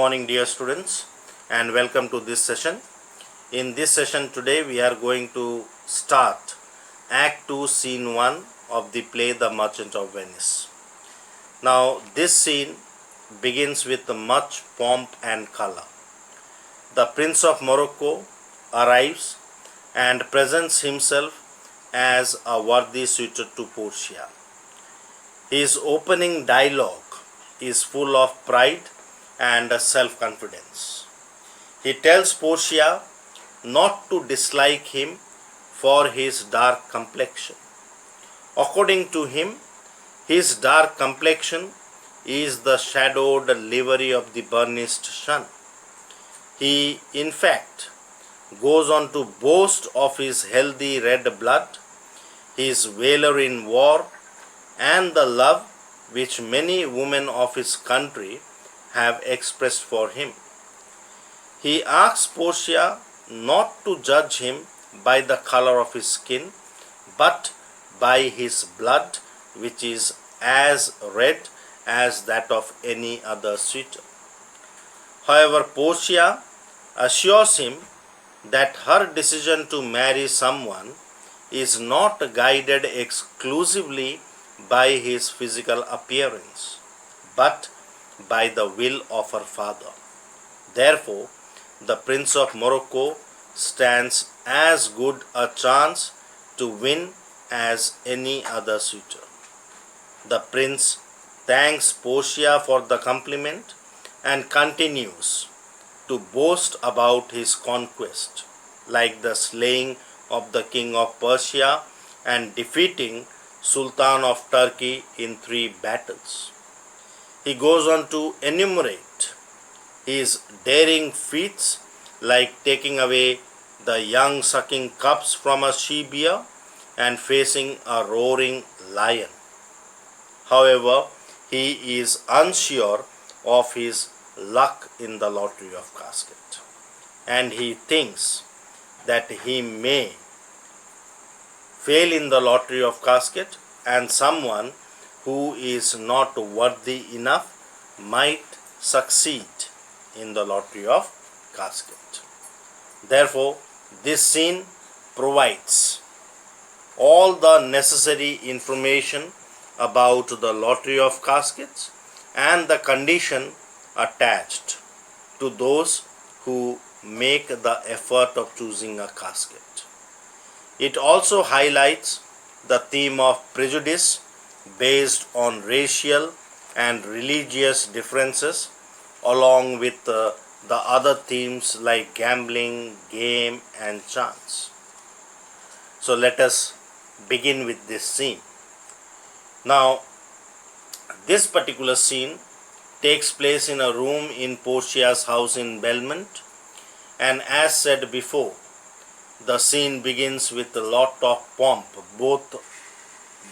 morning, dear students, and welcome to this session. In this session today we are going to start Act 2 Scene 1 of the play The Merchant of Venice. Now this scene begins with much pomp and color. The Prince of Morocco arrives and presents himself as a worthy suitor to Portia. His opening dialogue is full of pride and self-confidence. He tells Portia not to dislike him for his dark complexion. According to him, his dark complexion is the shadowed livery of the burnished sun. He, in fact, goes on to boast of his healthy red blood, his valor in war, and the love which many women of his country have expressed for him. He asks Portia not to judge him by the color of his skin, but by his blood, which is as red as that of any other suitor. However, Portia assures him that her decision to marry someone is not guided exclusively by his physical appearance, but by the will of her father. Therefore, the Prince of Morocco stands as good a chance to win as any other suitor. The prince thanks Portia for the compliment and continues to boast about his conquest, like the slaying of the king of Persia and defeating Sultan of Turkey in 3 battles. He goes on to enumerate his daring feats, like taking away the young sucking cubs from a she-bear and facing a roaring lion. However, he is unsure of his luck in the lottery of casket, and he thinks that he may fail in the lottery of casket and someone who is not worthy enough might succeed in the lottery of casket. Therefore, this scene provides all the necessary information about the lottery of caskets and the condition attached to those who make the effort of choosing a casket. It also highlights the theme of prejudice based on racial and religious differences, along with the other themes like gambling, game, and chance. So let us begin with this scene. Now, this particular scene takes place in a room in Portia's house in Belmont, and as said before, the scene begins with a lot of pomp, both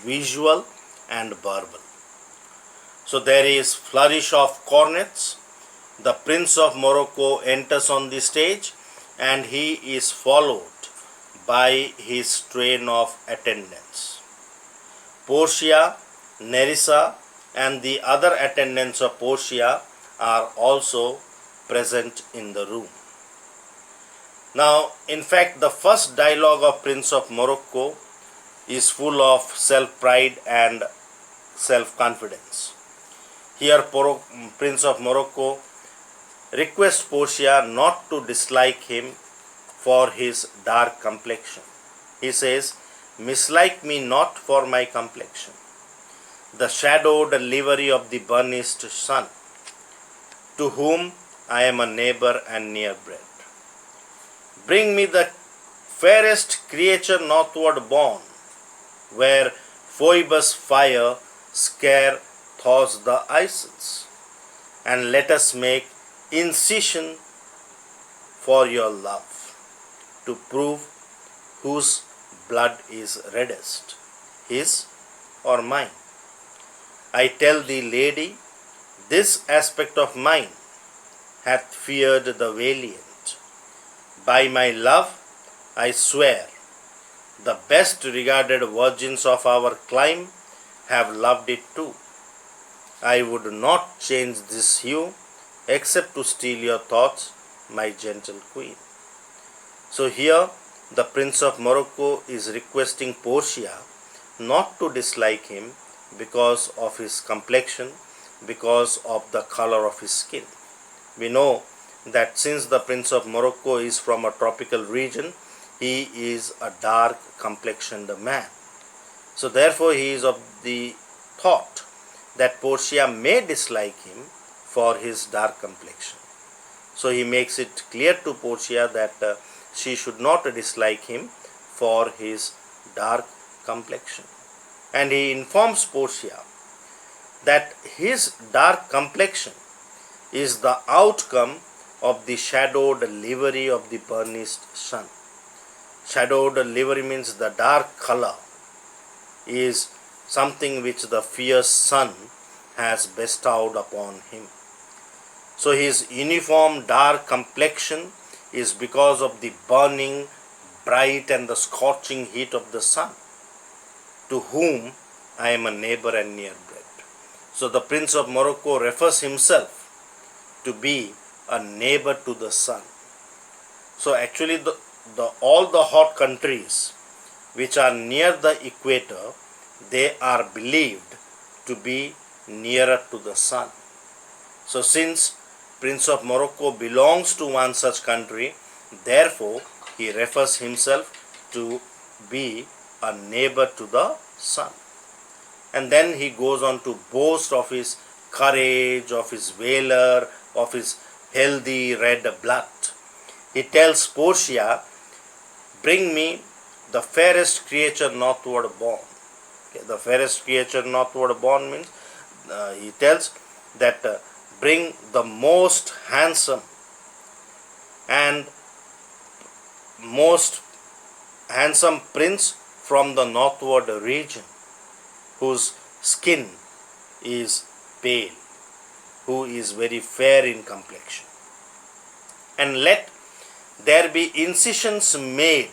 visual and verbal. So there is flourish of cornets. The Prince of Morocco enters on the stage and he is followed by his train of attendants. Portia, Nerissa, and the other attendants of Portia are also present in the room. Now, in fact, the first dialogue of Prince of Morocco is full of self-pride and self-confidence. Here, Prince of Morocco requests Portia not to dislike him for his dark complexion. He says, "Mislike me not for my complexion, the shadowed livery of the burnished sun, to whom I am a neighbor and near bred. Bring me the fairest creature northward born, where Phoebus' fire scare thaws the ices, and let us make incision for your love, to prove whose blood is reddest, his or mine. I tell thee, lady, this aspect of mine hath feared the valiant. By my love, I swear, the best regarded virgins of our clime have loved it too. I would not change this hue except to steal your thoughts, my gentle queen. So here the Prince of Morocco is requesting Portia not to dislike him because of his complexion, because of the color of his skin. We know that since the Prince of Morocco is from a tropical region, he is a dark complexioned man. So therefore he is of the thought that Portia may dislike him for his dark complexion. So he makes it clear to Portia that she should not dislike him for his dark complexion. And he informs Portia that his dark complexion is the outcome of the shadowed livery of the burnished sun. Shadowed livery means the dark color is something which the fierce sun has bestowed upon him. So his uniform dark complexion is because of the burning, bright and the scorching heat of the sun, to whom I am a neighbor and near bred. So the Prince of Morocco refers himself to be a neighbor to the sun. So actually all the hot countries which are near the equator, they are believed to be nearer to the sun. So since Prince of Morocco belongs to one such country, therefore he refers himself to be a neighbor to the sun. And then he goes on to boast of his courage, of his valor, of his healthy red blood. He tells Portia, bring me the fairest creature northward born. Okay, the fairest creature northward born means he tells that bring the most handsome and most handsome prince from the northward region, whose skin is pale, who is very fair in complexion. And let there be incisions made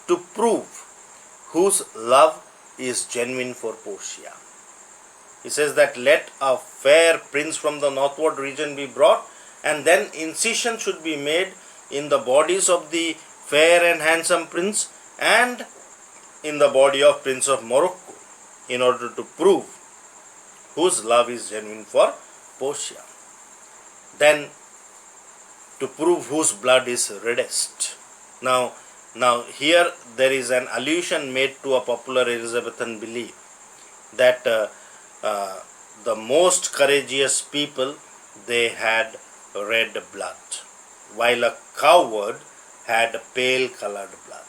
to prove whose love is genuine for Portia. He says that let a fair prince from the northward region be brought, and then incision should be made in the bodies of the fair and handsome prince and in the body of Prince of Morocco, in order to prove whose love is genuine for Portia. Then to prove whose blood is reddest. Now here there is an allusion made to a popular Elizabethan belief that the most courageous people, they had red blood, while a coward had pale colored blood.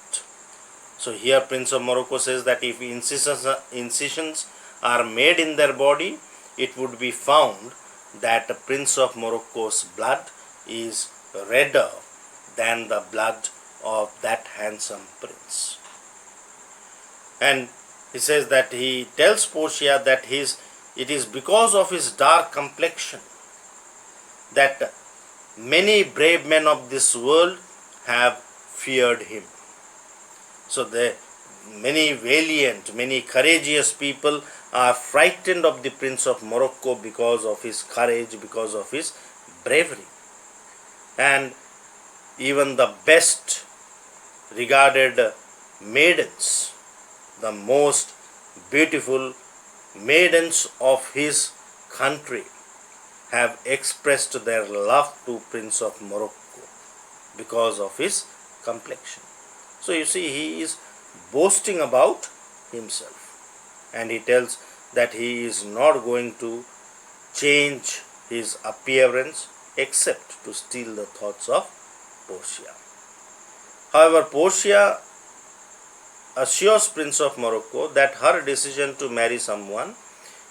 So here Prince of Morocco says that if incisions are made in their body, it would be found that Prince of Morocco's blood is redder than the blood of that handsome prince. And he says that he tells Portia that it is because of his dark complexion that many brave men of this world have feared him. So many valiant, many courageous people are frightened of the Prince of Morocco because of his courage, because of his bravery. And even the best regarded maidens, the most beautiful maidens of his country, have expressed their love to Prince of Morocco because of his complexion. So you see, he is boasting about himself, and he tells that he is not going to change his appearance except to steal the thoughts of Portia. However, Portia assures Prince of Morocco that her decision to marry someone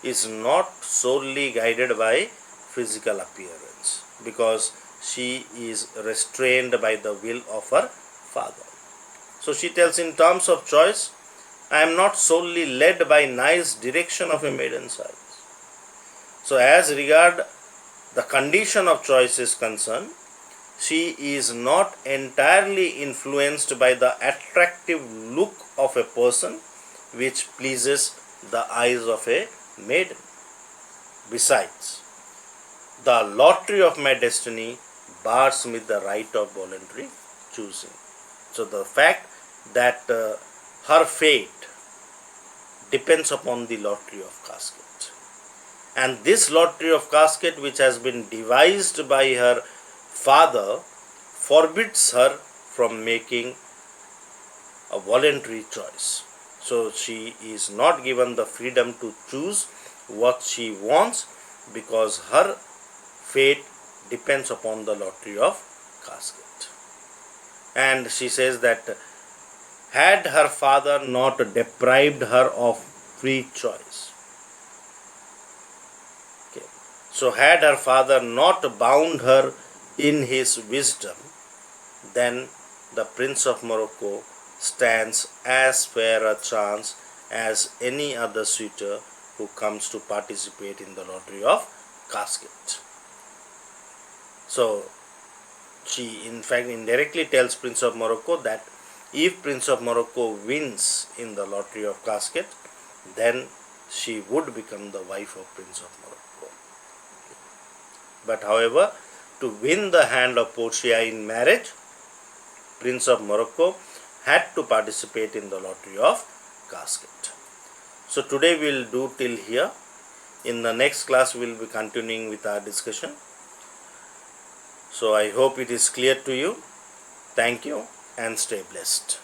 is not solely guided by physical appearance, because she is restrained by the will of her father. So she tells, in terms of choice, I am not solely led by nice direction of a maiden's eyes. So as regard the condition of choice is concerned, she is not entirely influenced by the attractive look of a person which pleases the eyes of a maiden. Besides, the lottery of my destiny bars me the right of voluntary choosing. So the fact that her fate depends upon the lottery of casket, and this lottery of casket, which has been devised by her father, forbids her from making a voluntary choice. So she is not given the freedom to choose what she wants, because her fate depends upon the lottery of casket. And she says that had her father not deprived her of free choice, okay, so had her father not bound her in his wisdom, then the Prince of Morocco stands as fair a chance as any other suitor who comes to participate in the lottery of casket. So she in fact indirectly tells Prince of Morocco that if Prince of Morocco wins in the lottery of casket, then she would become the wife of Prince of Morocco. But however, to win the hand of Portia in marriage, Prince of Morocco had to participate in the lottery of casket. So today we will do till here. In the next class we will be continuing with our discussion. So I hope it is clear to you. Thank you and stay blessed.